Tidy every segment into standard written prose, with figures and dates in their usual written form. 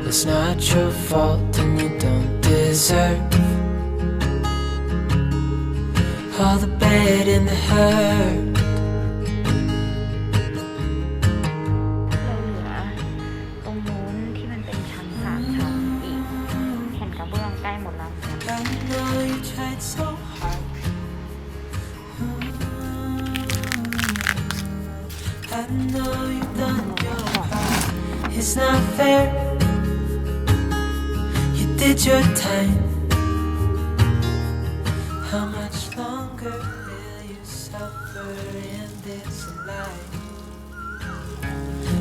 It's not your fault and you don't deserve all the bad and the hurt. เราเหลือตรงนู้นที่มันเป็นชั้น3 ชั้นอีกแผ่นกระเบื้องใกล้หมดแล้ว I know you tried so hard. I know you've done your part. It's not fair. You did your time. How much longer will you suffer in this life?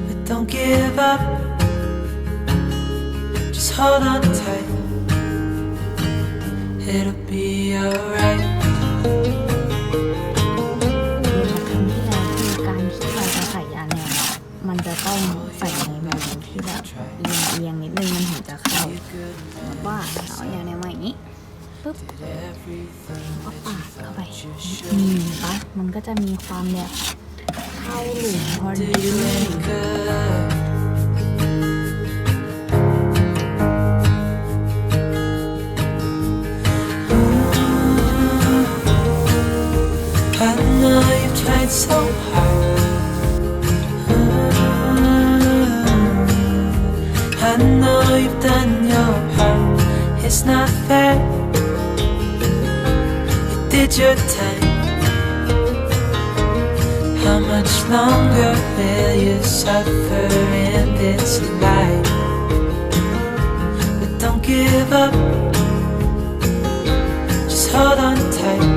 But don't give up. Just hold on tight. It'll be alright. การที่เราจะใส่ยาแนวมันจะต้องใส่ในมุมที่แบบเอียงนิดนึงมันถึงจะเข้าแบบว่าเอายาแนวมาอย่างนี้ปุ๊บก็ปาดเข้าไปนี่ปะมันก็จะมีความแบบเข้าหลุมพอดีI know you tried so hard. I know you've done your part. It's not fair. You did your time. How much longer will you suffer in this life? But don't give up. Just hold on tight.